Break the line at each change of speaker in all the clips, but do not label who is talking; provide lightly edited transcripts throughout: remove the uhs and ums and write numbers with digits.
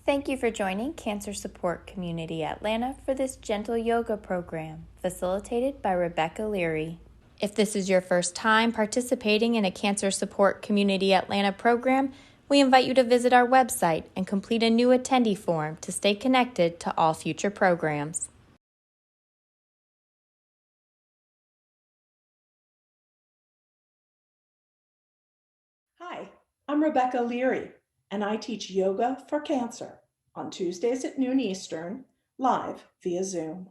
Thank you for joining Cancer Support Community Atlanta for this gentle yoga program, facilitated by Rebecca Leary. If this is your first time participating in a Cancer Support Community Atlanta program, we invite you to visit our website and complete a new attendee form to stay connected to all future programs.
Hi, I'm Rebecca Leary, and I teach Yoga for Cancer on Tuesdays at noon Eastern, live via Zoom.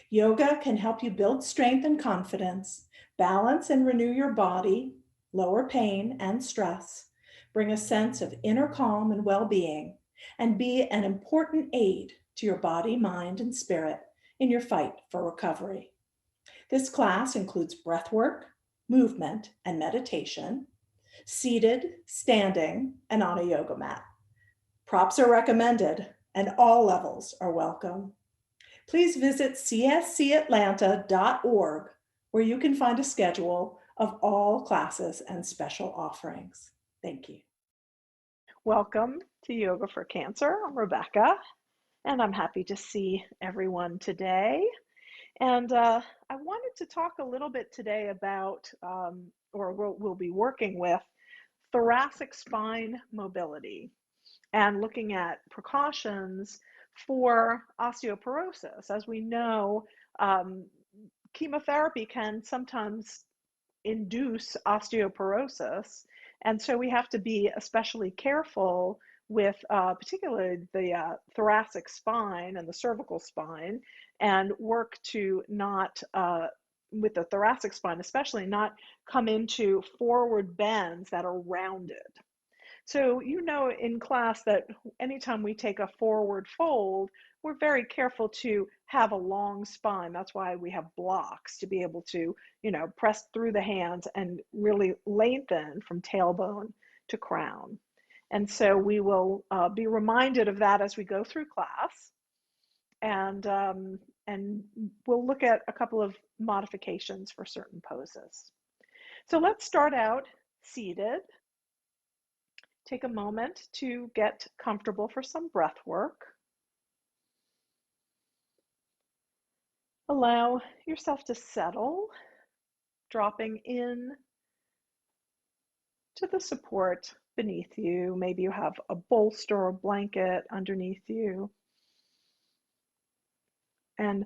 Yoga can help you build strength and confidence, balance and renew your body, lower pain and stress, bring a sense of inner calm and well-being, and be an important aid to your body, mind, and spirit in your fight for recovery. This class includes breath work, movement, and meditation, seated, standing, and on a yoga mat. Props are recommended, and all levels are welcome. Please visit cscatlanta.org, where you can find a schedule of all classes and special offerings. Thank you.
Welcome to Yoga for Cancer. I'm Rebecca, and I'm happy to see everyone today. And I wanted to talk a little bit today about, or we'll be working with, thoracic spine mobility and looking at precautions for osteoporosis. As we know, chemotherapy can sometimes induce osteoporosis, and so we have to be especially careful with particularly the thoracic spine and the cervical spine, and work to not, with the thoracic spine especially, not come into forward bends that are rounded. So you know in class that anytime we take a forward fold, we're very careful to have a long spine. That's why we have blocks to be able to, press through the hands and really lengthen from tailbone to crown. And so we will be reminded of that as we go through class. And we'll look at a couple of modifications for certain poses. So let's start out seated. Take a moment to get comfortable for some breath work. Allow yourself to settle, dropping in to the support beneath you. Maybe you have a bolster or blanket underneath you. And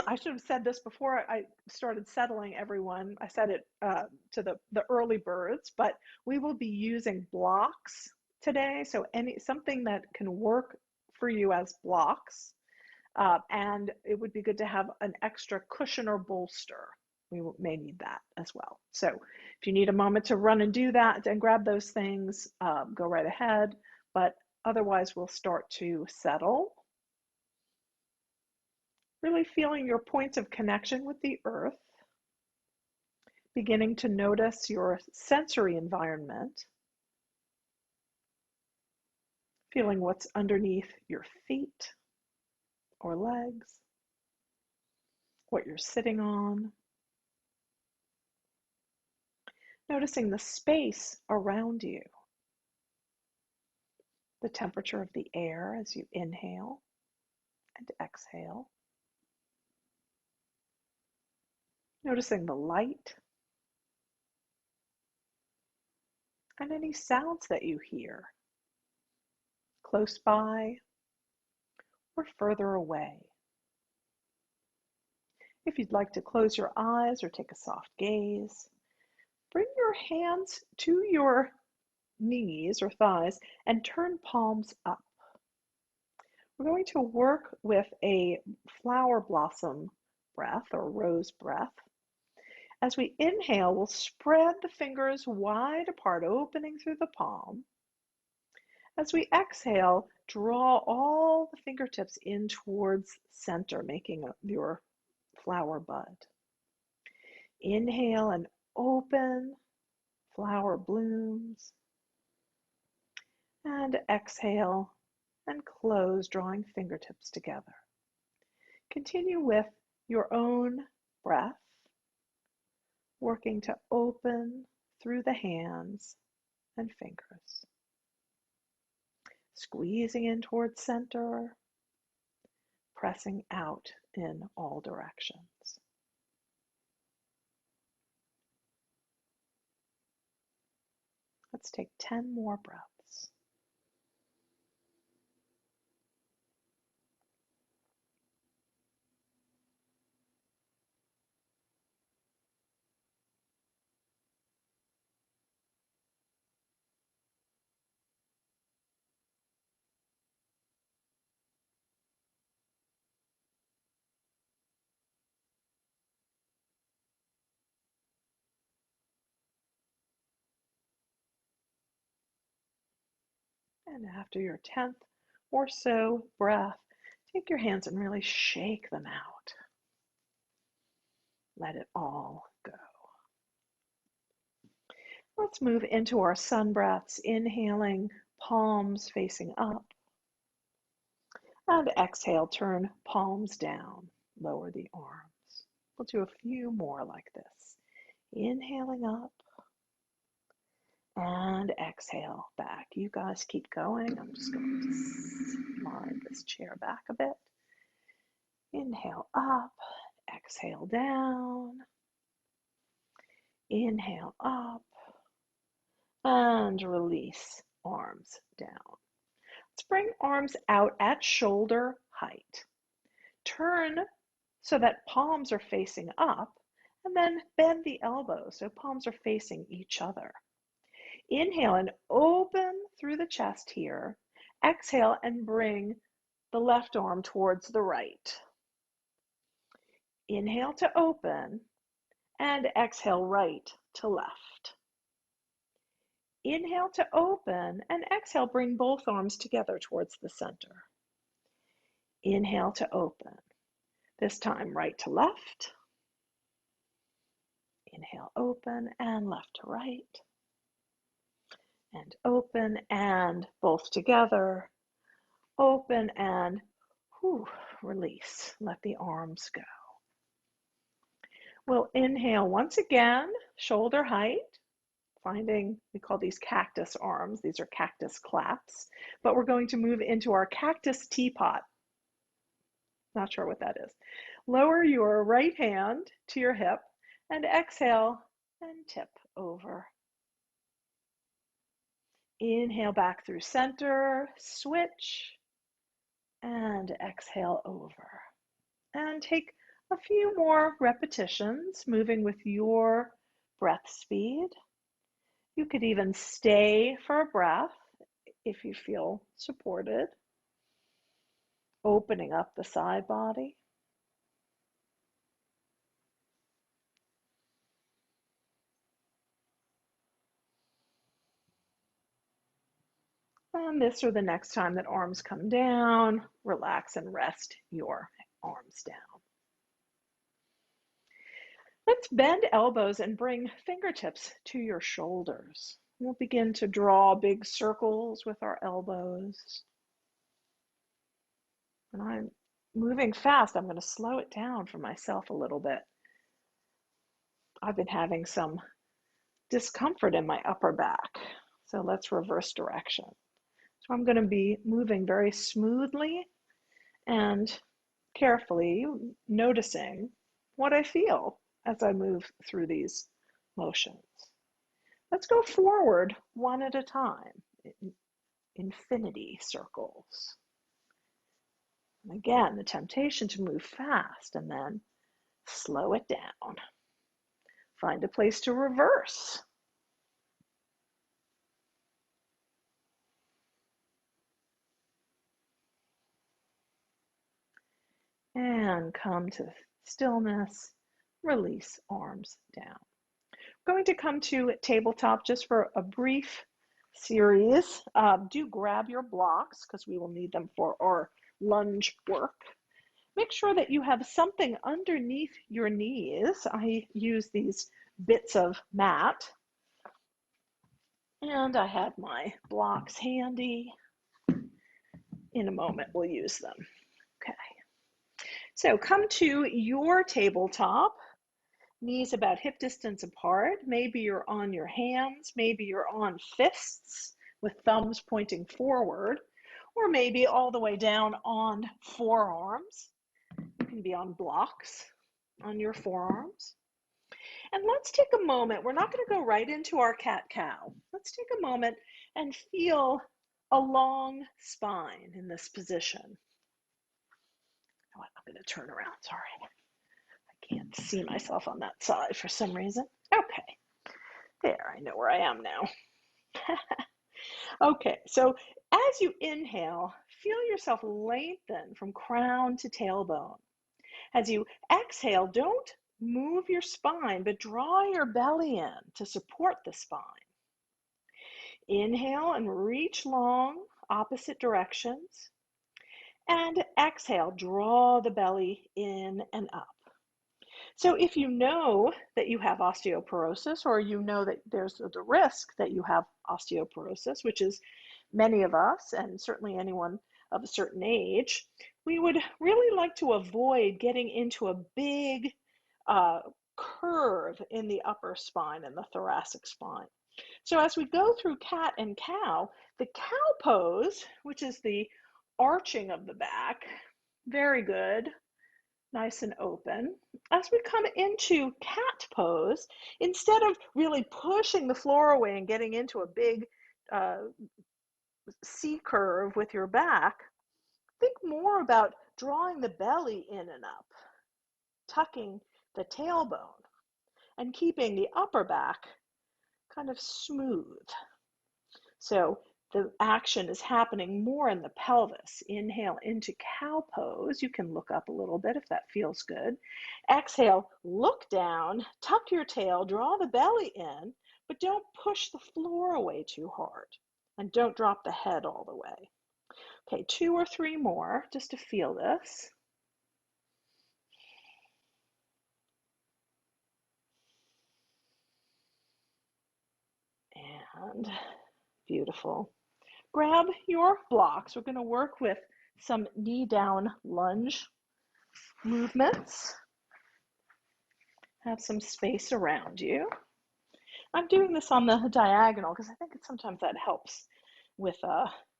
I should have said this before I started settling everyone. I said it to the early birds, but we will be using blocks today. So something that can work for you as blocks. And it would be good to have an extra cushion or bolster. We may need that as well. So if you need a moment to run and do that and grab those things, go right ahead. But otherwise, we'll start to settle. Really feeling your points of connection with the earth. Beginning to notice your sensory environment. Feeling what's underneath your feet or legs. What you're sitting on. Noticing the space around you. The temperature of the air as you inhale and exhale. Noticing the light and any sounds that you hear close by or further away. If you'd like to close your eyes or take a soft gaze, bring your hands to your knees or thighs and turn palms up. We're going to work with a flower blossom breath or rose breath. As we inhale, we'll spread the fingers wide apart, opening through the palm. As we exhale, draw all the fingertips in towards center, making your flower bud. Inhale and open, flower blooms. And exhale and close, drawing fingertips together. Continue with your own breath, working to open through the hands and fingers. squeezing in towards center, pressing out in all directions. Let's take 10 more breaths. And after your 10th or so breath, take your hands and really shake them out. Let it all go. Let's move into our sun breaths, inhaling, palms facing up. And exhale, turn palms down, lower the arms. We'll do a few more like this. Inhaling up and exhale back. You guys keep going. I'm just going to slide this chair back a bit. Inhale up, exhale down. Inhale up and release arms down. Let's bring arms out at shoulder height. Turn so that palms are facing up, and then bend the elbows so palms are facing each other. Inhale and open through the chest here. Exhale and bring the left arm towards the right. Inhale to open and exhale right to left. Inhale to open and exhale, bring both arms together towards the center. Inhale to open. This time right to left. Inhale, open and left to right. And open and both together. Open and release. Let the arms go. We'll inhale once again, shoulder height. Finding, we call these cactus arms. These are cactus claps. But we're going to move into our cactus teapot. Not sure what that is. Lower your right hand to your hip and exhale and tip over. Inhale back through center, switch, and exhale over. And take a few more repetitions, moving with your breath speed. You could even stay for a breath if you feel supported. Opening up the side body. And this or the next time that arms come down, relax and rest your arms down. Let's bend elbows and bring fingertips to your shoulders. We'll begin to draw big circles with our elbows. And I'm moving fast. I'm going to slow it down for myself a little bit. I've been having some discomfort in my upper back. So let's reverse direction. So I'm going to be moving very smoothly and carefully, noticing what I feel as I move through these motions. Let's go forward one at a time, infinity circles. And again, the temptation to move fast and then slow it down. Find a place to reverse. And come to stillness, release arms down. I'm going to come to tabletop just for a brief series. Do grab your blocks because we will need them for our lunge work. Make sure that you have something underneath your knees. I use these bits of mat. And I have my blocks handy. In a moment, we'll use them. Okay. So come to your tabletop, knees about hip distance apart. Maybe you're on your hands, maybe you're on fists with thumbs pointing forward. or maybe all the way down on forearms. You can be on blocks on your forearms. And let's take a moment. We're not going to go right into our cat-cow. Let's take a moment and feel a long spine in this position. Oh, I'm going to turn around. Sorry. I can't see myself on that side for some reason. Okay. There, I know where I am now. Okay, so as you inhale, feel yourself lengthen from crown to tailbone. As you exhale, don't move your spine, but draw your belly in to support the spine. Inhale and reach long, opposite directions. And exhale, draw the belly in and up. So if you know that you have osteoporosis, or you know that there's the risk that you have osteoporosis, which is many of us, and certainly anyone of a certain age, we would really like to avoid getting into a big curve in the upper spine and the thoracic spine. So as we go through cat and cow, the cow pose, which is the arching of the back, very good, nice and open. As we come into cat pose, instead of really pushing the floor away and getting into a big C curve with your back, think more about drawing the belly in and up, tucking the tailbone, and keeping the upper back kind of smooth. So the action is happening more in the pelvis. Inhale into cow pose. You can look up a little bit if that feels good. Exhale, look down, tuck your tail, draw the belly in, but don't push the floor away too hard. And don't drop the head all the way. Okay, 2 or 3 more just to feel this. And beautiful. Grab your blocks. We're going to work with some knee down lunge movements. Have some space around you. I'm doing this on the diagonal because I think sometimes that helps with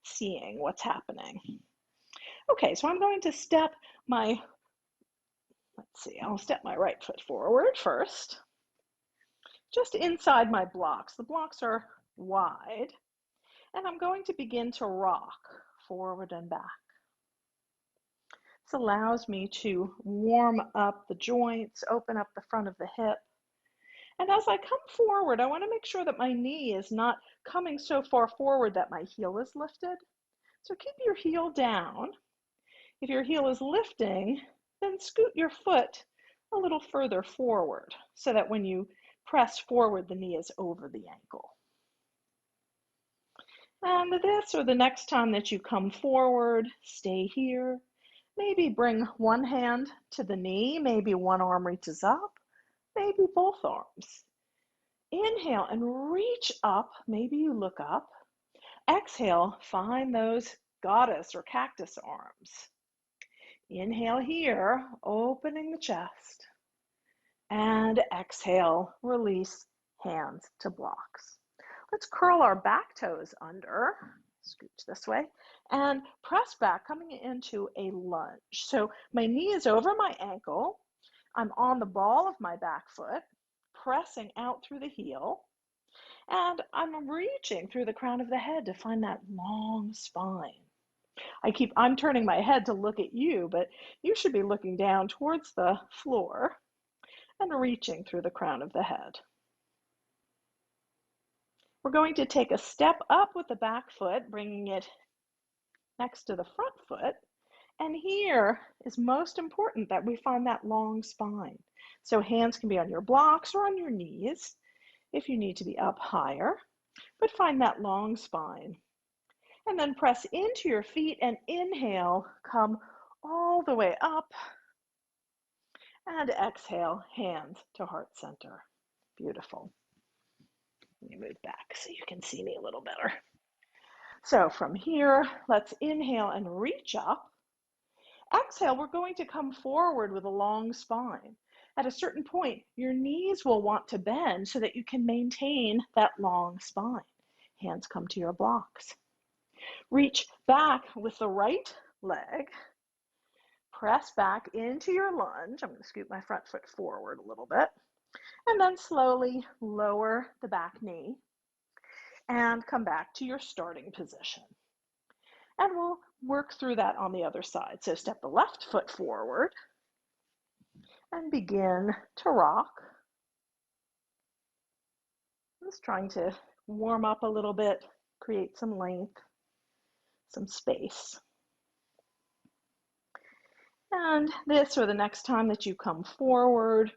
seeing what's happening. Okay, so I'm going to step my, I'll step my right foot forward first, just inside my blocks. The blocks are wide, and I'm going to begin to rock forward and back. This allows me to warm up the joints, open up the front of the hip. And as I come forward, I want to make sure that my knee is not coming so far forward that my heel is lifted. So keep your heel down. If your heel is lifting, then scoot your foot a little further forward so that when you press forward, the knee is over the ankle. And this or the next time that you come forward, stay here. Maybe bring one hand to the knee, maybe one arm reaches up, maybe both arms. Inhale and reach up, maybe you look up. Exhale, find those goddess or cactus arms. Inhale here, opening the chest. And exhale, release hands to blocks. Let's curl our back toes under, scooch this way, and press back, coming into a lunge. So my knee is over my ankle. I'm on the ball of my back foot, pressing out through the heel, and I'm reaching through the crown of the head to find that long spine. I'm turning my head to look at you, but you should be looking down towards the floor and reaching through the crown of the head. We're going to take a step up with the back foot, bringing it next to the front foot. And here is most important that we find that long spine. So hands can be on your blocks or on your knees if you need to be up higher, but find that long spine. And then press into your feet and inhale, come all the way up. And exhale, hands to heart center. Beautiful. Let me move back so you can see me a little better. So from here, let's inhale and reach up. Exhale, we're going to come forward with a long spine. At a certain point, your knees will want to bend so that you can maintain that long spine. Hands come to your blocks. Reach back with the right leg. Press back into your lunge. I'm going to scoot my front foot forward a little bit. And then slowly lower the back knee and come back to your starting position. And we'll work through that on the other side. So step the left foot forward and begin to rock. Just trying to warm up a little bit, create some length, some space. And this or the next time that you come forward,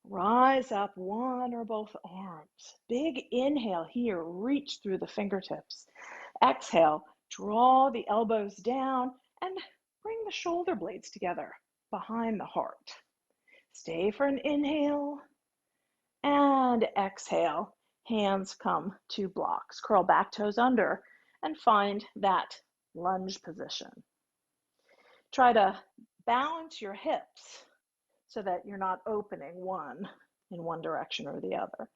rise up one or both arms. Big inhale here, reach through the fingertips. Exhale, draw the elbows down and bring the shoulder blades together behind the heart. Stay for an inhale and exhale. Hands come to blocks. Curl back toes under and find that lunge position. Try to balance your hips so that you're not opening one in one direction or the other.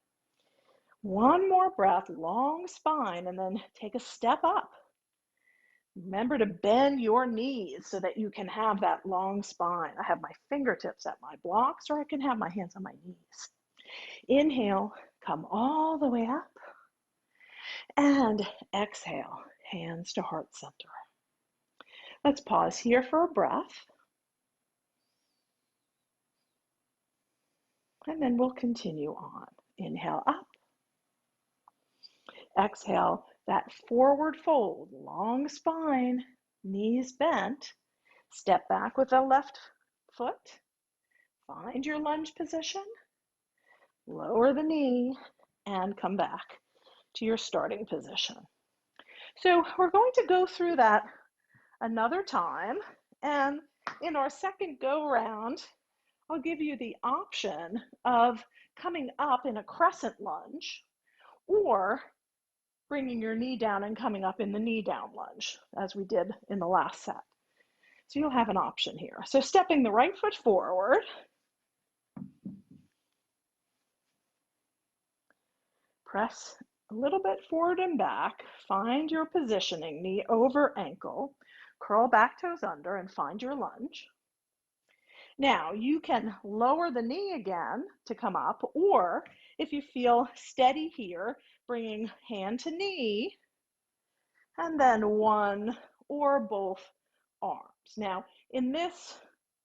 One more breath, long spine, and then take a step up. Remember to bend your knees so that you can have that long spine. I have my fingertips at my blocks, or I can have my hands on my knees. Inhale, come all the way up. And exhale, hands to heart center. Let's pause here for a breath. And then we'll continue on. Inhale up. Exhale, that forward fold, long spine, knees bent. Step back with the left foot. Find your lunge position. Lower the knee and come back to your starting position. So we're going to go through that another time. And in our second go round, I'll give you the option of coming up in a crescent lunge or bringing your knee down and coming up in the knee down lunge, as we did in the last set. So you'll have an option here. So stepping the right foot forward, press a little bit forward and back, find your positioning, knee over ankle, curl back toes under and find your lunge. Now you can lower the knee again to come up, or if you feel steady here, bringing hand to knee, and then one or both arms. Now, in this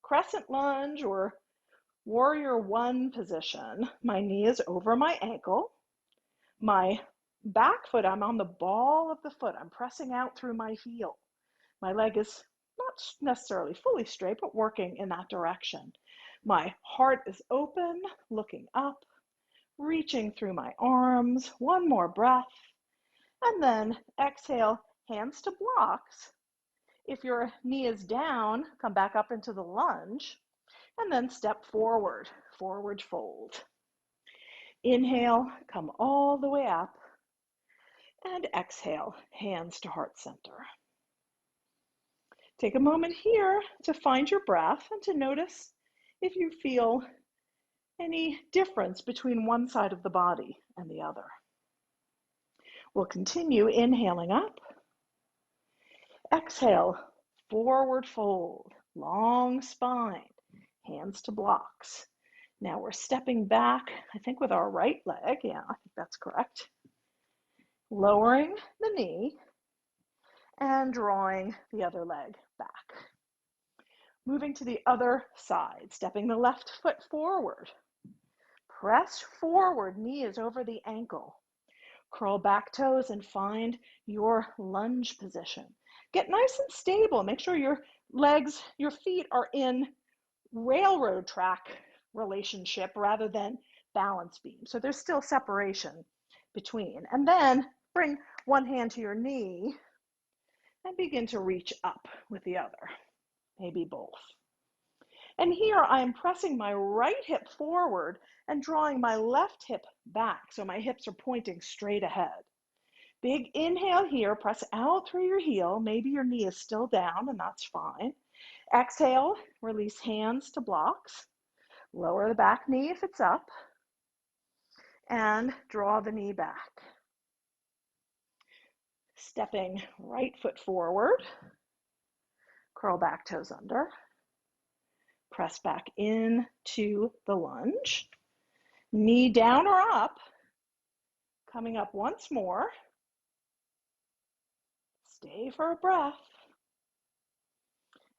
crescent lunge or warrior one position, my knee is over my ankle. My back foot, I'm on the ball of the foot. I'm pressing out through my heel. My leg is not necessarily fully straight, but working in that direction. My heart is open, looking up, reaching through my arms. One more breath. And then exhale, hands to blocks. If your knee is down, come back up into the lunge, and then step forward, forward fold. Inhale, come all the way up, and exhale, hands to heart center. Take a moment here to find your breath and to notice if you feel any difference between one side of the body and the other. We'll continue inhaling up. Exhale, forward fold, long spine, hands to blocks. Now we're stepping back, I think with our right leg. Yeah, I think that's correct. Lowering the knee and drawing the other leg back. Moving to the other side, stepping the left foot forward. Press forward, knee is over the ankle. Curl back toes and find your lunge position. Get nice and stable. Make sure your legs, your feet are in railroad track relationship rather than balance beam. So there's still separation between. And then bring one hand to your knee and begin to reach up with the other, maybe both. And here I am pressing my right hip forward and drawing my left hip back so my hips are pointing straight ahead. Big inhale here, press out through your heel. Maybe your knee is still down and that's fine. Exhale, release hands to blocks. Lower the back knee if it's up and draw the knee back. Stepping right foot forward, curl back toes under, press back into the lunge, knee down or up, coming up once more. Stay for a breath.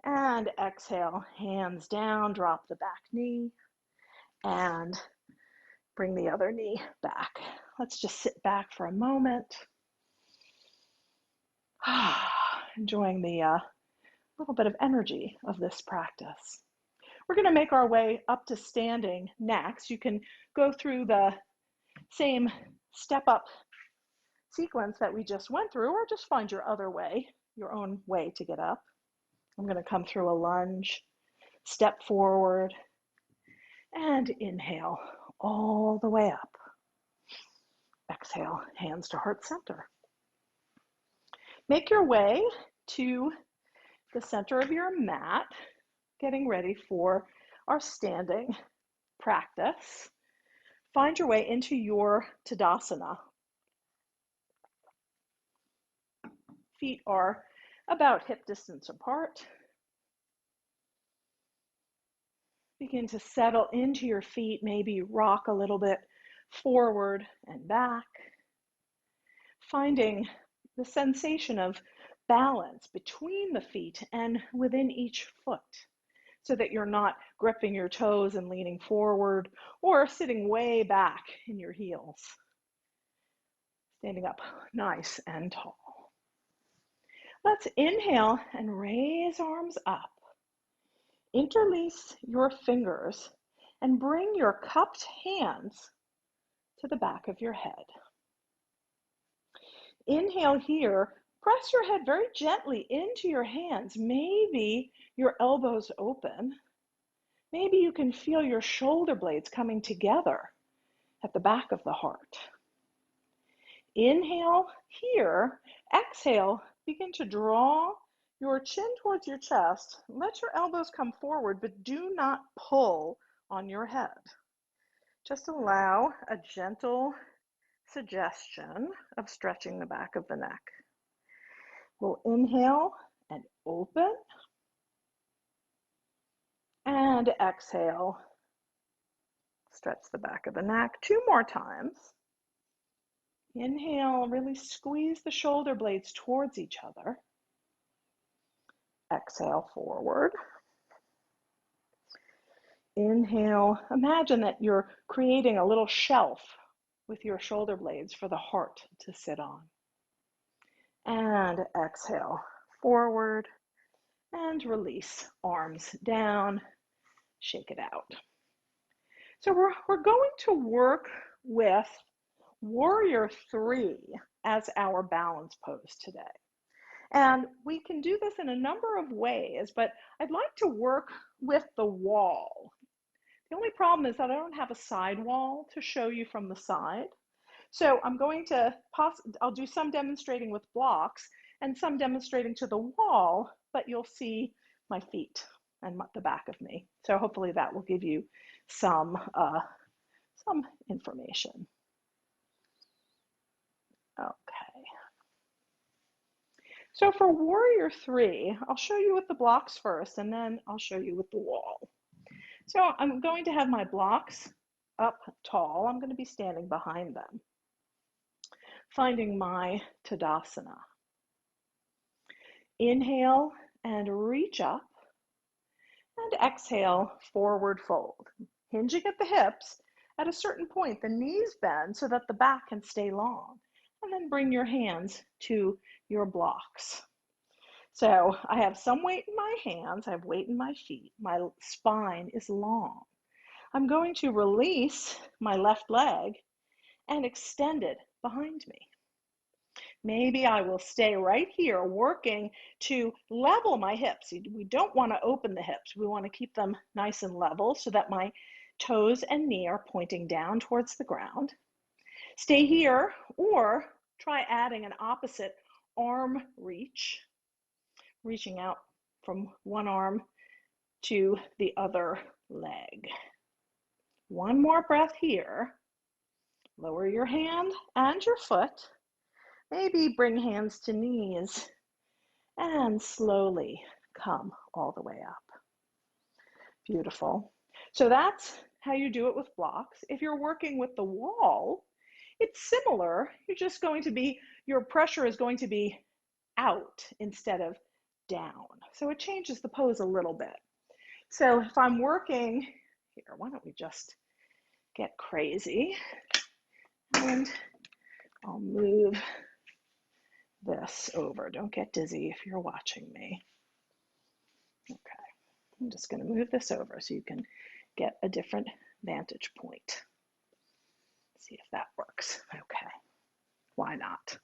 And exhale, hands down, drop the back knee, and bring the other knee back. Let's just sit back for a moment. Enjoying the little bit of energy of this practice. We're going to make our way up to standing next. You can go through the same step up sequence that we just went through, or just find your other way, your own way to get up. I'm going to come through a lunge, step forward, and inhale all the way up. Exhale, hands to heart center. Make your way to the center of your mat, getting ready for our standing practice. Find your way into your Tadasana. Feet are about hip distance apart. Begin to settle into your feet, maybe rock a little bit forward and back. Finding the sensation of balance between the feet and within each foot, so that you're not gripping your toes and leaning forward or sitting way back in your heels. Standing up nice and tall. Let's inhale and raise arms up. Interlace your fingers and bring your cupped hands to the back of your head. Inhale here, press your head very gently into your hands. Maybe your elbows open. Maybe you can feel your shoulder blades coming together at the back of the heart. Inhale here, exhale, begin to draw your chin towards your chest. Let your elbows come forward, but do not pull on your head. Just allow a gentle suggestion of stretching the back of the neck. We'll inhale and open, and exhale, stretch the back of the neck. 2 more times. Inhale, really squeeze the shoulder blades towards each other. Exhale, forward. Inhale, imagine that you're creating a little shelf with your shoulder blades for the heart to sit on. And exhale, forward, and release, arms down, shake it out. So we're going to work with Warrior 3 as our balance pose today. And we can do this in a number of ways, but I'd like to work with the wall. The only problem is that I don't have a side wall to show you from the side. So I'm going to, I'll do some demonstrating with blocks and some demonstrating to the wall, but you'll see my feet and the back of me. So hopefully that will give you some information. Okay. So for Warrior 3, I'll show you with the blocks first, and then I'll show you with the wall. So I'm going to have my blocks up tall. I'm going to be standing behind them. Finding my Tadasana. Inhale and reach up, and exhale, forward fold. Hinging at the hips, at a certain point, the knees bend so that the back can stay long. And then bring your hands to your blocks. So I have some weight in my hands, I have weight in my feet, my spine is long. I'm going to release my left leg and extend it behind me. Maybe I will stay right here working to level my hips. We don't want to open the hips. We want to keep them nice and level so that my toes and knee are pointing down towards the ground. Stay here or try adding an opposite arm reach, reaching out from one arm to the other leg. One more breath here. Lower your hand and your foot. Maybe bring hands to knees and slowly come all the way up. Beautiful. So that's how you do it with blocks. If you're working with the wall, it's similar. Your pressure is going to be out instead of down. So it changes the pose a little bit. So if I'm working here, why don't we just get crazy? And I'll move this over. Don't get dizzy if you're watching me. Okay, I'm just going to move this over so you can get a different vantage point. See if that works. Okay, why not?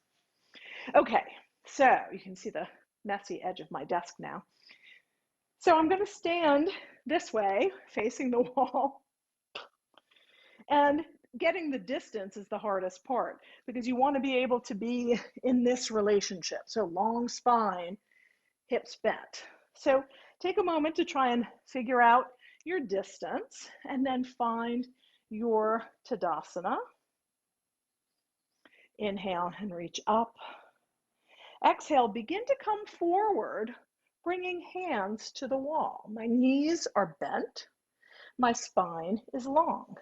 Okay, so you can see the messy edge of my desk now. So I'm going to stand this way, facing the wall, and getting the distance is the hardest part because you want to be able to be in this relationship. So long spine, hips bent. So take a moment to try and figure out your distance and then find your Tadasana. Inhale and reach up. Exhale, begin to come forward, bringing hands to the wall. My knees are bent. My spine is long.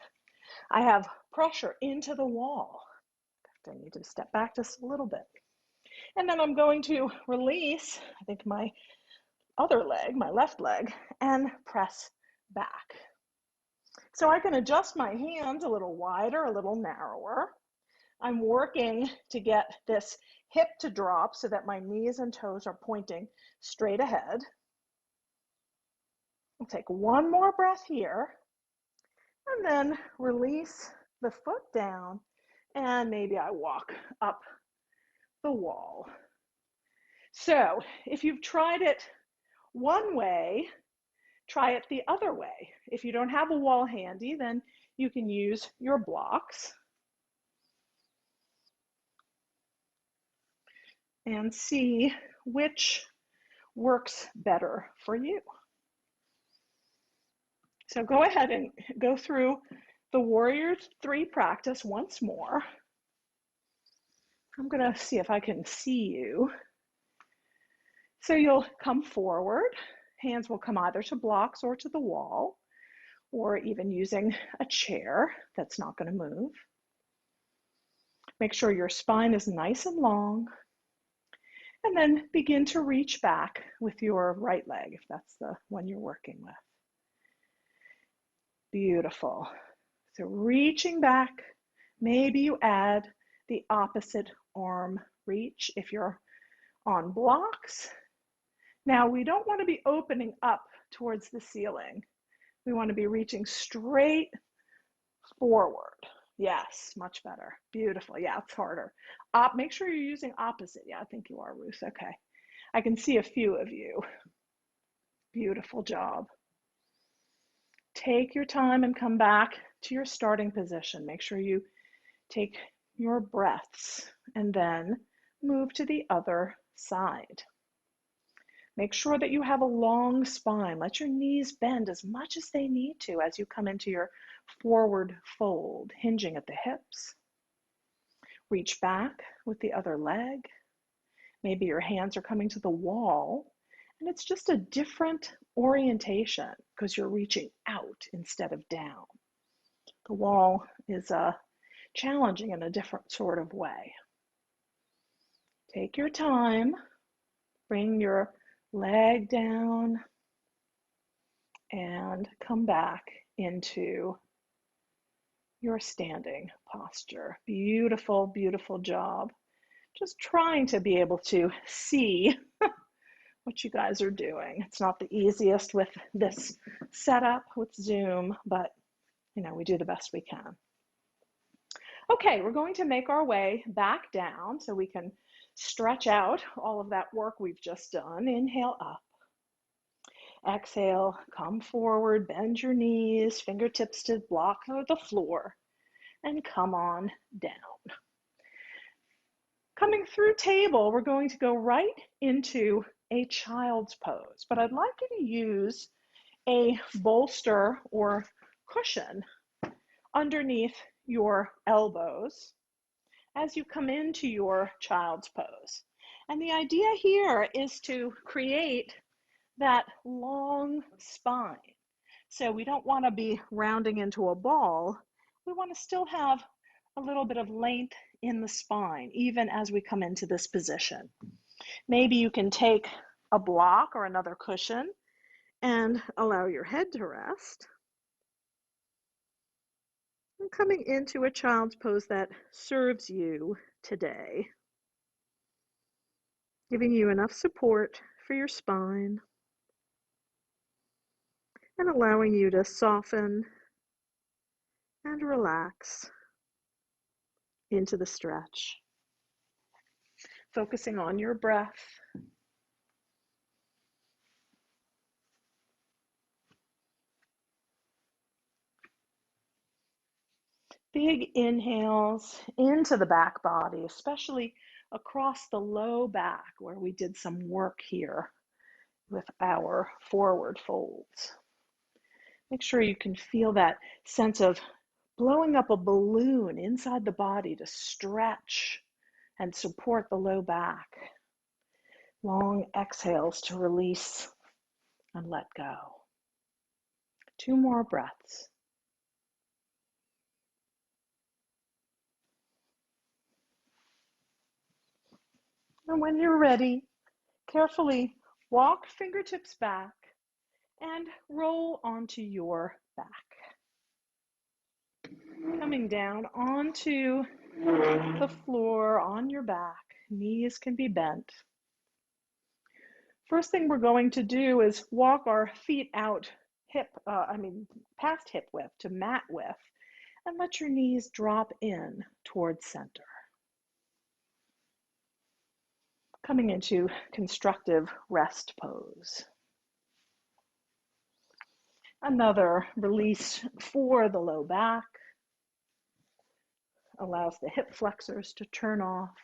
I have pressure into the wall. I need to step back just a little bit. And then I'm going to release, I think, my other leg, my left leg, and press back. So I can adjust my hands a little wider, a little narrower. I'm working to get this hip to drop so that my knees and toes are pointing straight ahead. I'll take one more breath here and then release the foot down and maybe I walk up the wall. So if you've tried it one way, try it the other way. If you don't have a wall handy, then you can use your blocks and see which works better for you. So go ahead and go through the Warrior 3 practice once more. I'm going to see if I can see you. So you'll come forward. Hands will come either to blocks or to the wall, or even using a chair that's not going to move. Make sure your spine is nice and long. And then begin to reach back with your right leg, if that's the one you're working with. Beautiful. So reaching back, maybe you add the opposite arm reach if you're on blocks. Now we don't want to be opening up towards the ceiling. We want to be reaching straight forward. Yes, much better. Beautiful. Yeah, it's harder. Make sure you're using opposite. Yeah, I think you are, Ruth. Okay. I can see a few of you. Beautiful job. Take your time and come back to your starting position. Make sure you take your breaths and then move to the other side. Make sure that you have a long spine. Let your knees bend as much as they need to as you come into your forward fold, hinging at the hips. Reach back with the other leg. Maybe your hands are coming to the wall, and it's just a different orientation because you're reaching out instead of down. The wall is challenging in a different sort of way. Take your time. Bring your leg down and come back into your standing posture. Beautiful, beautiful job. Just trying to be able to see what you guys are doing. It's not the easiest with this setup with Zoom, but we do the best we can. Okay, we're going to make our way back down so we can stretch out all of that work we've just done. Inhale up. Exhale, come forward, bend your knees, fingertips to block the floor, and come on down. Coming through table, we're going to go right into a child's pose, but I'd like you to use a bolster or cushion underneath your elbows as you come into your child's pose. And the idea here is to create that long spine. So we don't want to be rounding into a ball. We want to still have a little bit of length in the spine, even as we come into this position. Maybe you can take a block or another cushion and allow your head to rest. And coming into a child's pose that serves you today, giving you enough support for your spine and allowing you to soften and relax into the stretch. Focusing on your breath. Big inhales into the back body, especially across the low back where we did some work here with our forward folds. Make sure you can feel that sense of blowing up a balloon inside the body to stretch and support the low back. Long exhales to release and let go. 2 more breaths. And when you're ready, carefully walk fingertips back and roll onto your back. Coming down onto the floor on your back, knees can be bent. First thing we're going to do is walk our feet out past hip width to mat width, and let your knees drop in towards center. Coming into constructive rest pose. Another release for the low back. Allows the hip flexors to turn off.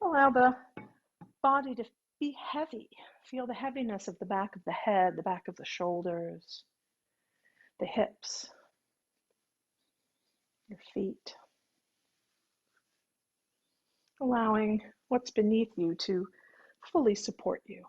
Allow the body to be heavy. Feel the heaviness of the back of the head, the back of the shoulders, the hips, your feet. Allowing what's beneath you to fully support you.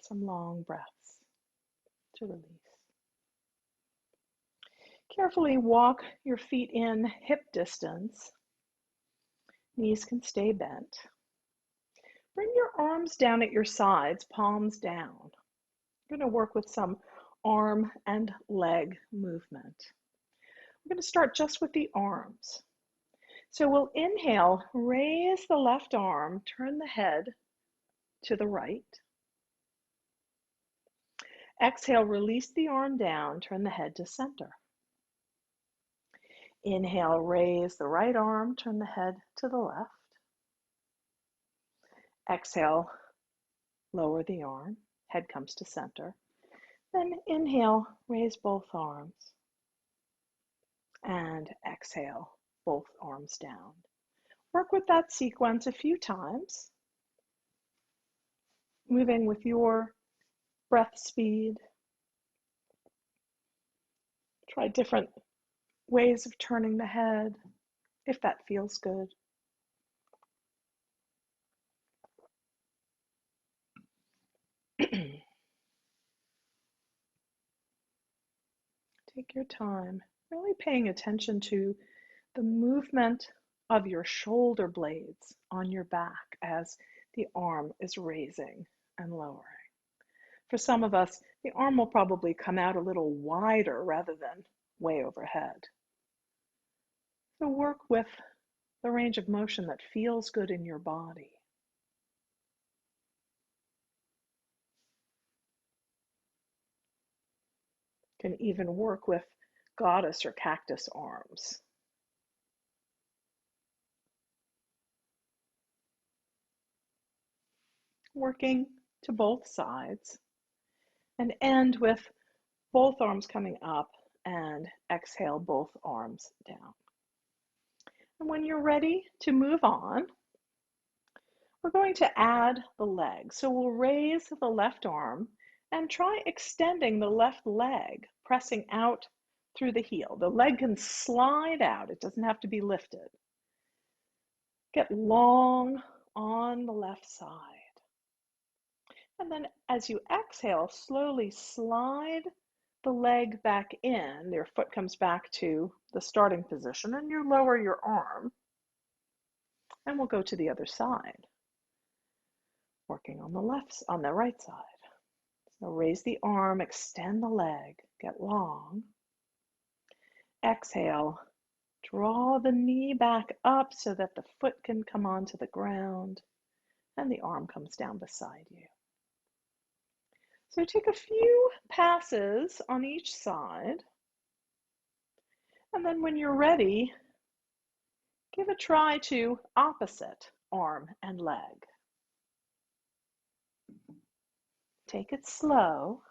Some long breaths to release. Carefully walk your feet in hip distance. Knees can stay bent. Bring your arms down at your sides, palms down. You're going to work with some arm and leg movement. We're going to start just with the arms. So we'll inhale, raise the left arm, turn the head to the right. Exhale, release the arm down, turn the head to center. Inhale, raise the right arm, turn the head to the left. Exhale, lower the arm, head comes to center. Then inhale, raise both arms. And exhale, both arms down. Work with that sequence a few times, moving with your breath speed. Try different ways of turning the head, if that feels good. Take your time, really paying attention to the movement of your shoulder blades on your back as the arm is raising and lowering. For some of us, the arm will probably come out a little wider rather than way overhead. So work with the range of motion that feels good in your body. You can even work with goddess or cactus arms. Working to both sides and end with both arms coming up and exhale both arms down. And when you're ready to move on, we're going to add the leg. So we'll raise the left arm and try extending the left leg, pressing out through the heel. The leg can slide out. It doesn't have to be lifted. Get long on the left side. And then as you exhale, slowly slide the leg back in. Your foot comes back to the starting position and you lower your arm. And we'll go to the other side, working on the right side. So raise the arm, extend the leg, get long. Exhale, draw the knee back up so that the foot can come onto the ground and the arm comes down beside you. So take a few passes on each side. And then when you're ready, give a try to opposite arm and leg. Take it slow.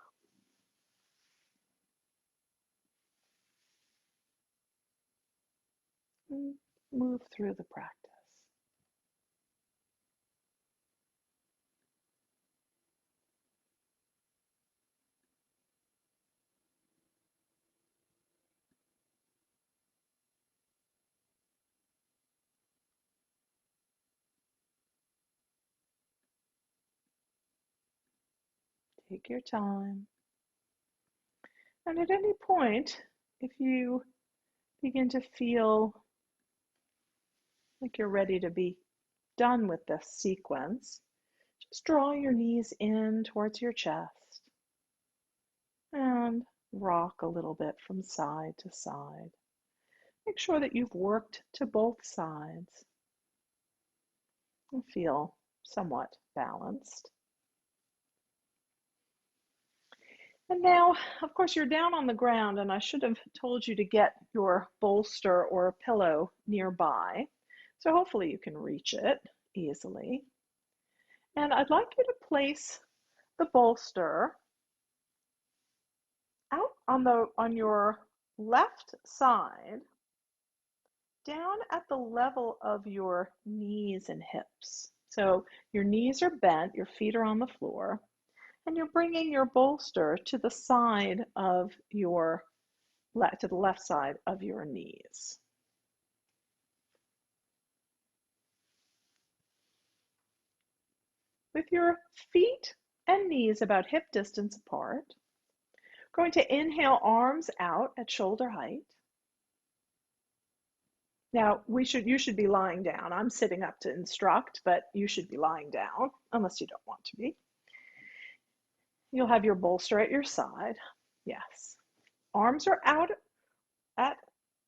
And move through the practice. Take your time. And at any point, if you begin to feel like you're ready to be done with this sequence, just draw your knees in towards your chest and rock a little bit from side to side. Make sure that you've worked to both sides and feel somewhat balanced. And now, of course, you're down on the ground, and I should have told you to get your bolster or a pillow nearby. So hopefully you can reach it easily. And I'd like you to place the bolster out on your left side, down at the level of your knees and hips. So your knees are bent, your feet are on the floor, and you're bringing your bolster to the side of your to the left side of your knees. With your feet and knees about hip distance apart, going to inhale, arms out at shoulder height. Now, you should be lying down. I'm sitting up to instruct, but you should be lying down unless you don't want to be. You'll have your bolster at your side. Yes. Arms are out at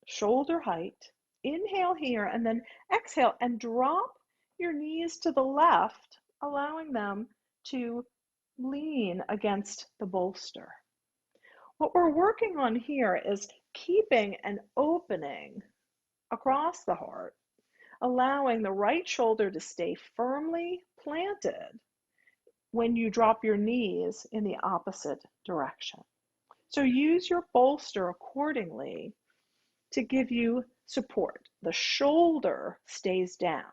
shoulder height. Inhale here and then exhale and drop your knees to the left, allowing them to lean against the bolster. What we're working on here is keeping an opening across the heart, allowing the right shoulder to stay firmly planted when you drop your knees in the opposite direction. So use your bolster accordingly to give you support. The shoulder stays down.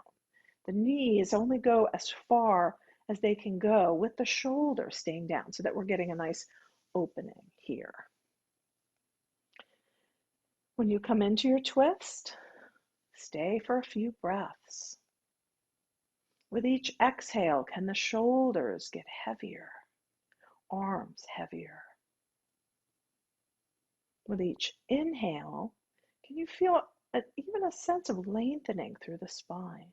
The knees only go as far as they can go with the shoulder staying down so that we're getting a nice opening here. When you come into your twist, stay for a few breaths. With each exhale, can the shoulders get heavier, arms heavier? With each inhale, can you feel even a sense of lengthening through the spine?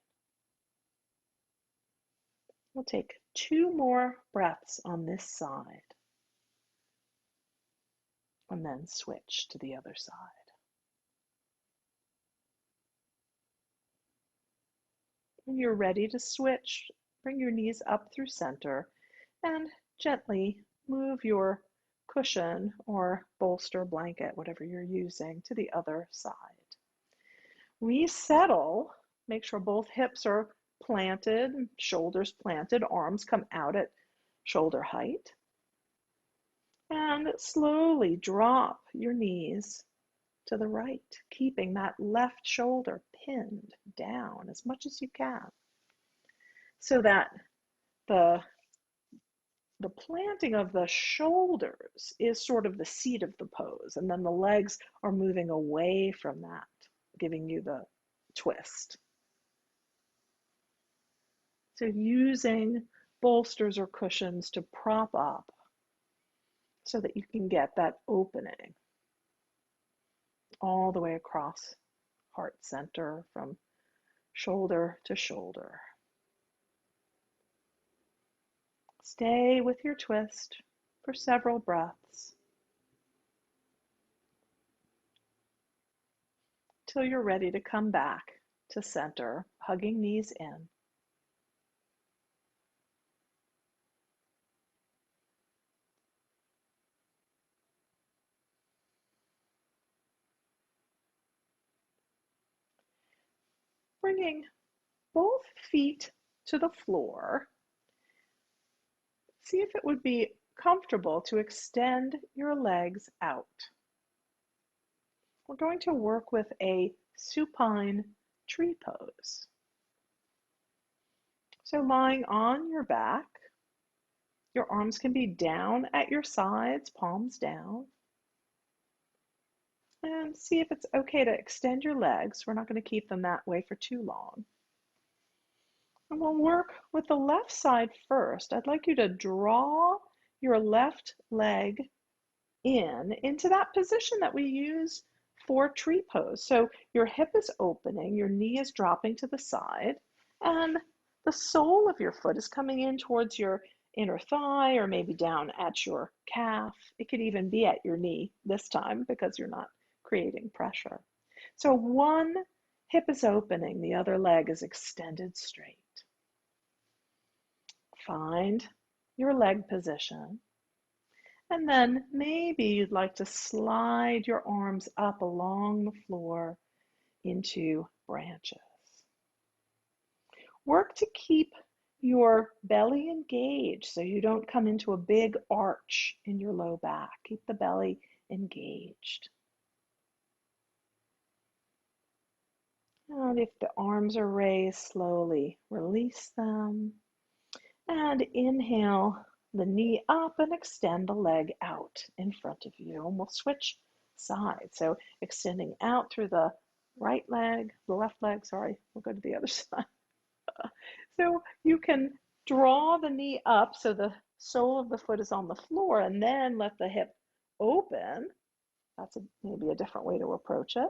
We'll take 2 more breaths on this side and then switch to the other side. When you're ready to switch, bring your knees up through center and gently move your cushion or bolster, blanket, whatever you're using, to the other side. Resettle, make sure both hips are planted, shoulders planted, arms come out at shoulder height. And slowly drop your knees to the right, keeping that left shoulder pinned down as much as you can, so that the planting of the shoulders is sort of the seat of the pose, and then the legs are moving away from that, giving you the twist. So using bolsters or cushions to prop up so that you can get that opening all the way across heart center from shoulder to shoulder. Stay with your twist for several breaths till you're ready to come back to center, hugging knees in. Bringing both feet to the floor, see if it would be comfortable to extend your legs out. We're going to work with a supine tree pose. So lying on your back, your arms can be down at your sides, palms down. And see if it's okay to extend your legs. We're not going to keep them that way for too long. And we'll work with the left side first. I'd like you to draw your left leg into that position that we use for tree pose. So your hip is opening, your knee is dropping to the side, and the sole of your foot is coming in towards your inner thigh or maybe down at your calf. It could even be at your knee this time because you're not creating pressure. So one hip is opening, the other leg is extended straight. Find your leg position. And then maybe you'd like to slide your arms up along the floor into branches. Work to keep your belly engaged so you don't come into a big arch in your low back. Keep the belly engaged. And if the arms are raised, slowly release them. And inhale the knee up and extend the leg out in front of you. And we'll switch sides. So extending out through the right leg, the left leg, sorry, we'll go to the other side. So you can draw the knee up so the sole of the foot is on the floor and then let the hip open. That's maybe a different way to approach it.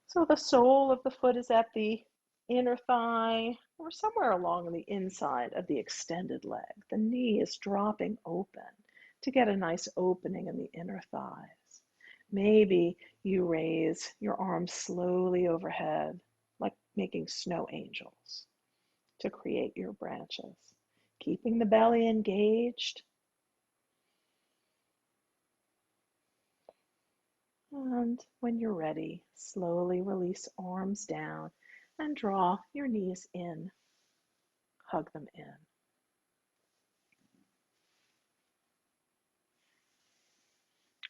So the sole of the foot is at the inner thigh or somewhere along the inside of the extended leg. The knee is dropping open to get a nice opening in the inner thighs. Maybe you raise your arms slowly overhead, like making snow angels, to create your branches. Keeping the belly engaged. And when you're ready, slowly release arms down and draw your knees in. Hug them in.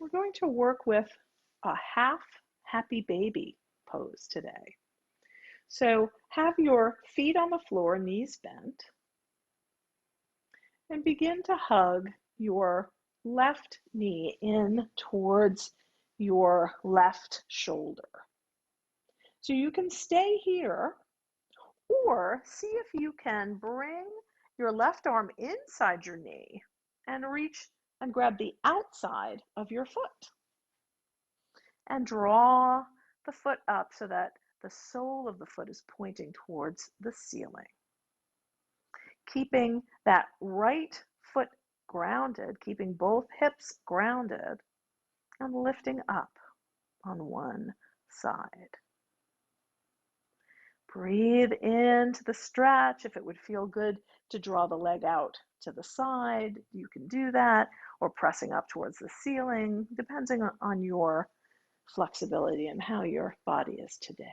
We're going to work with a half happy baby pose today. So have your feet on the floor, knees bent, and begin to hug your left knee in towards your left shoulder. So you can stay here or see if you can bring your left arm inside your knee and reach and grab the outside of your foot and draw the foot up so that the sole of the foot is pointing towards the ceiling. Keeping that right foot grounded, keeping both hips grounded, and lifting up on one side. Breathe into the stretch. If it would feel good to draw the leg out to the side, you can do that, or pressing up towards the ceiling, depending on your flexibility and how your body is today.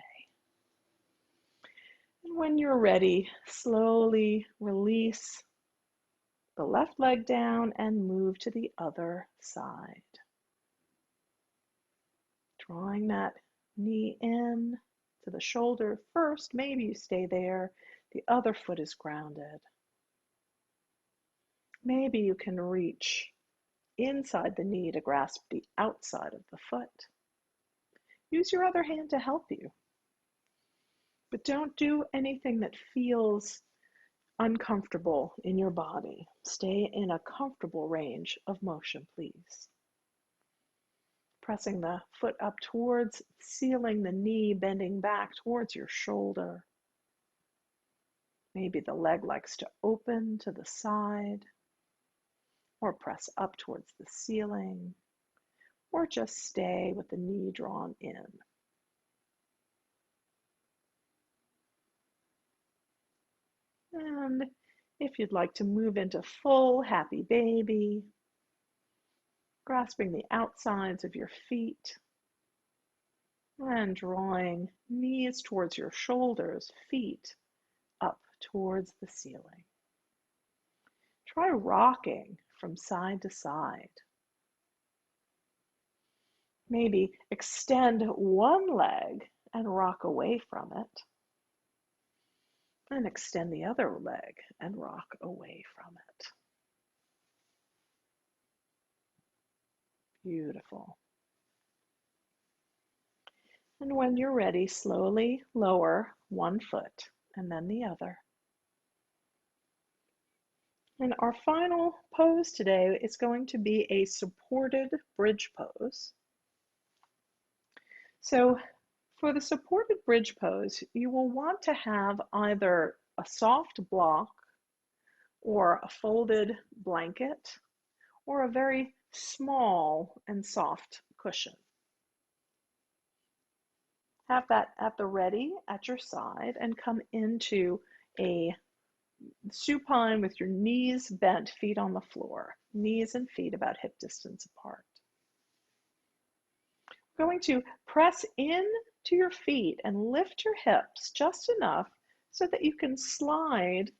And when you're ready, slowly release the left leg down and move to the other side. Drawing that knee in to the shoulder first. Maybe you stay there. The other foot is grounded. Maybe you can reach inside the knee to grasp the outside of the foot. Use your other hand to help you. But don't do anything that feels uncomfortable in your body. Stay in a comfortable range of motion, please. Pressing the foot up towards the ceiling, the knee bending back towards your shoulder. Maybe the leg likes to open to the side, or press up towards the ceiling, or just stay with the knee drawn in. And if you'd like to move into full happy baby, grasping the outsides of your feet and drawing knees towards your shoulders, feet up towards the ceiling. Try rocking from side to side. Maybe extend one leg and rock away from it, and extend the other leg and rock away from it. Beautiful. And when you're ready, slowly lower one foot and then the other. And our final pose today is going to be a supported bridge pose. So for the supported bridge pose, you will want to have either a soft block or a folded blanket or a very small and soft cushion. Have that at the ready at your side and come into a supine with your knees bent, feet on the floor, knees and feet about hip distance apart. We're going to press in to your feet and lift your hips just enough so that you can slide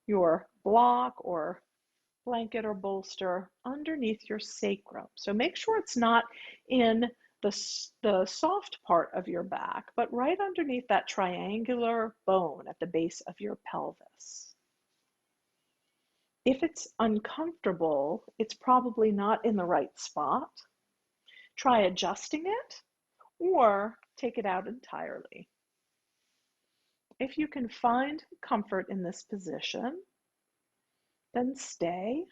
your block or blanket or bolster underneath your sacrum. So make sure it's not in the soft part of your back, but right underneath that triangular bone at the base of your pelvis. If it's uncomfortable, it's probably not in the right spot. Try adjusting it or take it out entirely. If you can find comfort in this position, then stay,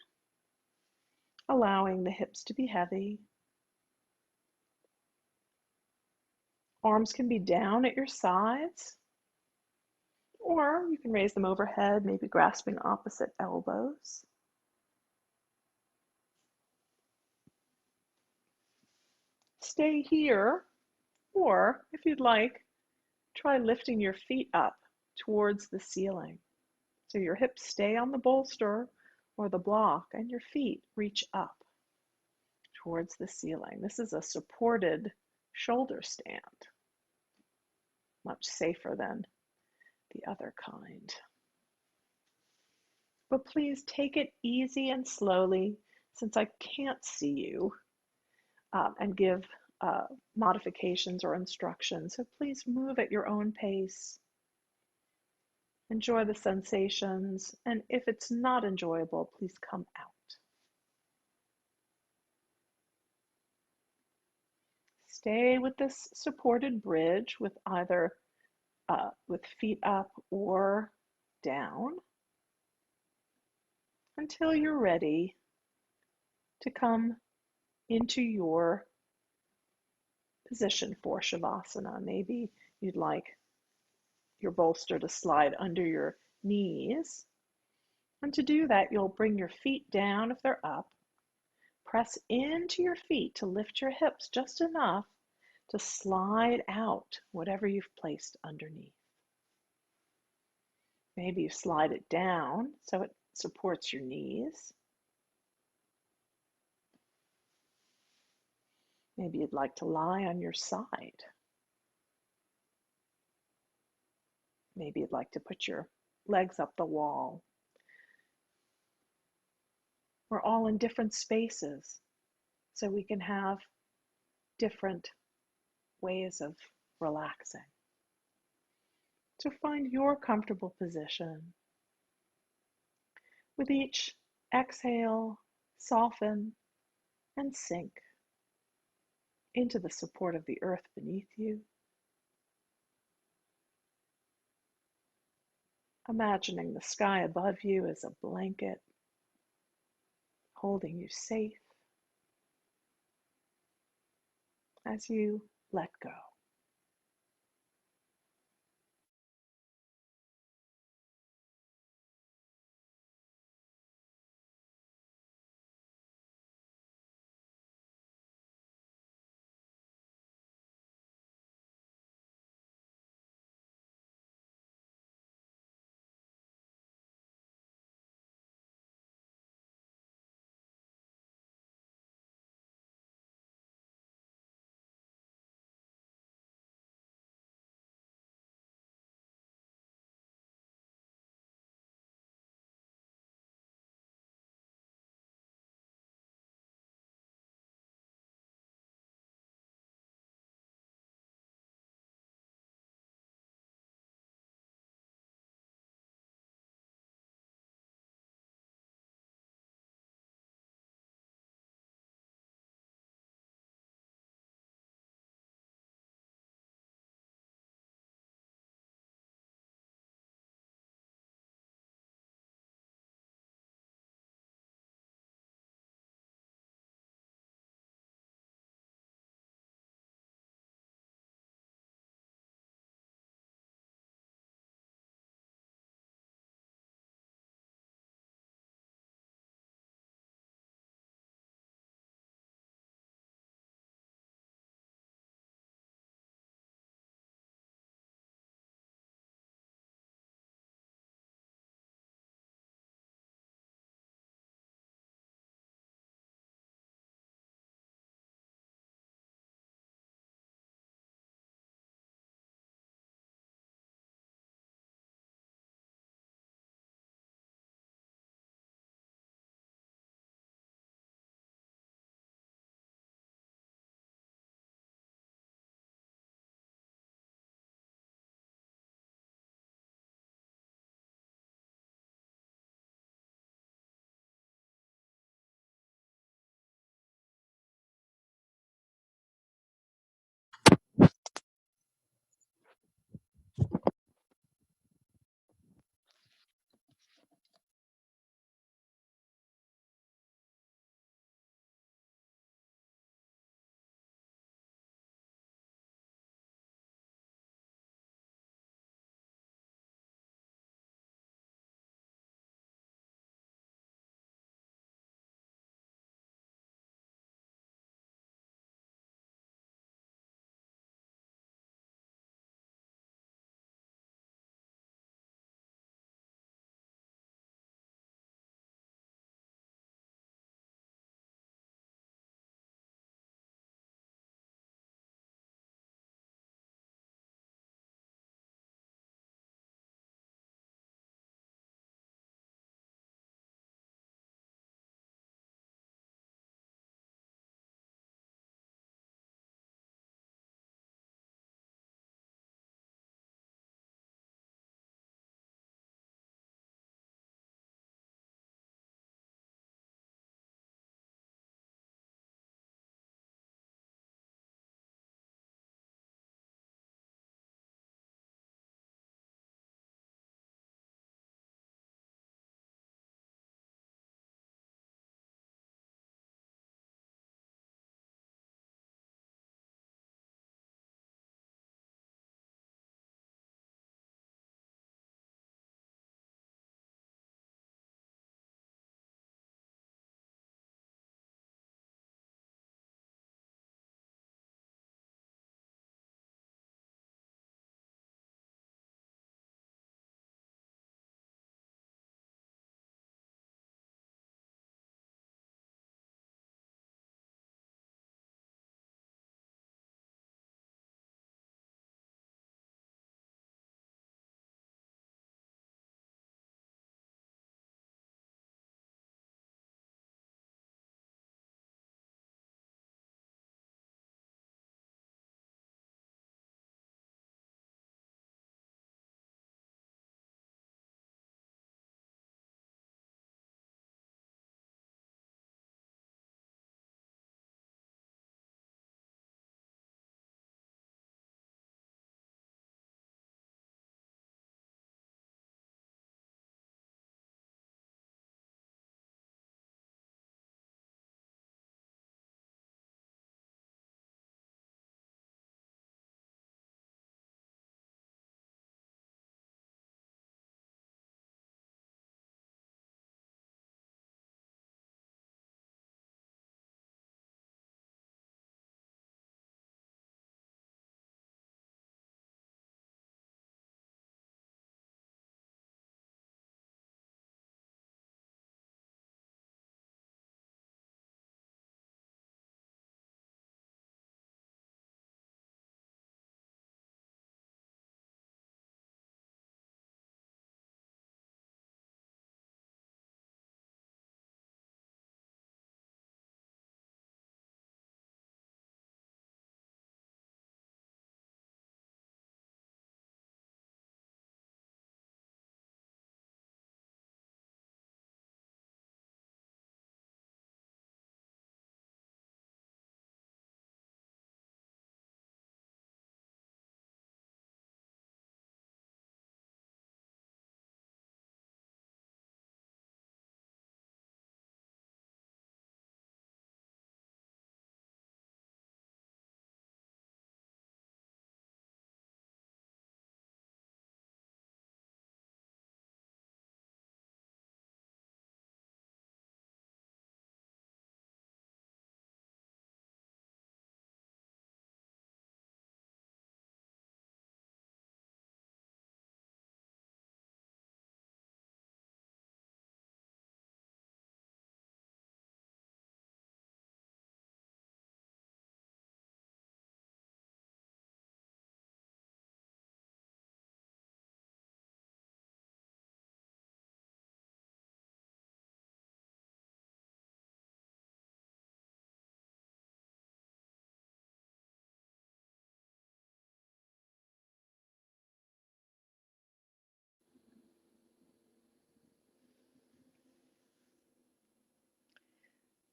allowing the hips to be heavy. Arms can be down at your sides, or you can raise them overhead, maybe grasping opposite elbows. Stay here, or if you'd like, try lifting your feet up towards the ceiling. So your hips stay on the bolster or the block and your feet reach up towards the ceiling. This is a supported shoulder stand, much safer than the other kind. But please take it easy and slowly, since I can't see you and give modifications or instructions. So please move at your own pace. Enjoy the sensations, and if it's not enjoyable, please come out. Stay with this supported bridge with either with feet up or down until you're ready to come into your position for Shavasana. Maybe you'd like your bolster to slide under your knees. And to do that, you'll bring your feet down if they're up. Press into your feet to lift your hips just enough to slide out whatever you've placed underneath. Maybe you slide it down so it supports your knees. Maybe you'd like to lie on your side. Maybe you'd like to put your legs up the wall. We're all in different spaces, so we can have different ways of relaxing. So find your comfortable position. With each exhale, soften and sink into the support of the earth beneath you. Imagining the sky above you as a blanket, holding you safe as you let go.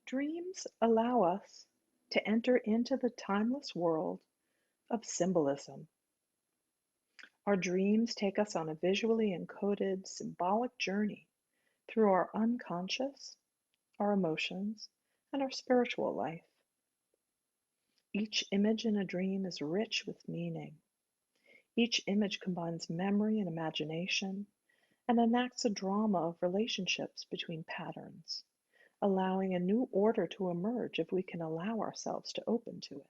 Dreams allow us to enter into the timeless world of symbolism. Our dreams take us on a visually encoded symbolic journey through our unconscious, our emotions, and our spiritual life. Each image in a dream is rich with meaning. Each image combines memory and imagination and enacts a drama of relationships between patterns, allowing a new order to emerge if we can allow ourselves to open to it.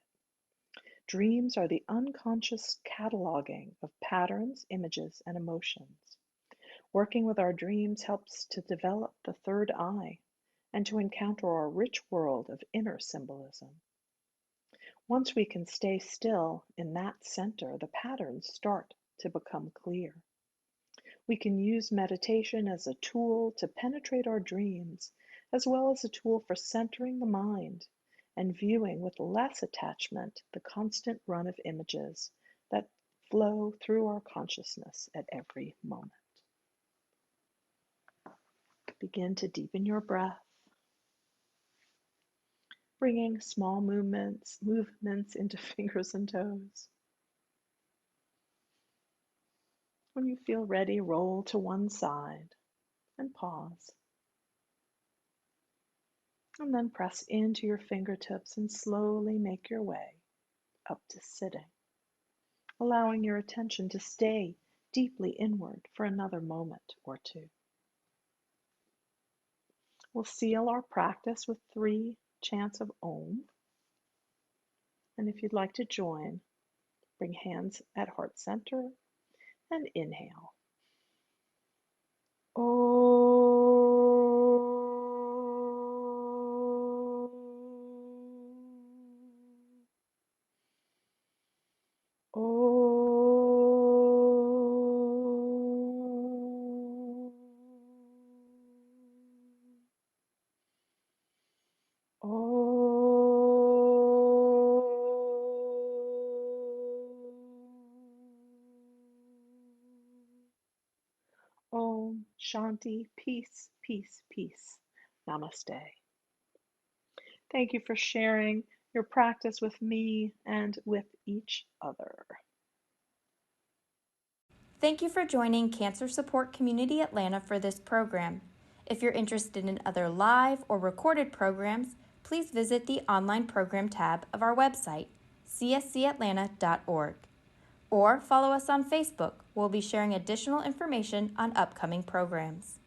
Dreams are the unconscious cataloging of patterns, images, and emotions. Working with our dreams helps to develop the third eye and to encounter our rich world of inner symbolism. Once we can stay still in that center, the patterns start to become clear. We can use meditation as a tool to penetrate our dreams, as well as a tool for centering the mind and viewing with less attachment the constant run of images that flow through our consciousness at every moment. Begin to deepen your breath, bringing small movements into fingers and toes. When you feel ready, roll to one side and pause. And then press into your fingertips and slowly make your way up to sitting, allowing your attention to stay deeply inward for another moment or two. We'll seal our practice with 3 chants of Ohm. And if you'd like to join, bring hands at heart center and inhale. Om Shanti, peace, peace, peace. Namaste. Thank you for sharing your practice with me and with each other.
Thank you for joining Cancer Support Community Atlanta for this program. If you're interested in other live or recorded programs, please visit the online program tab of our website, cscatlanta.org, or follow us on Facebook. We'll be sharing additional information on upcoming programs.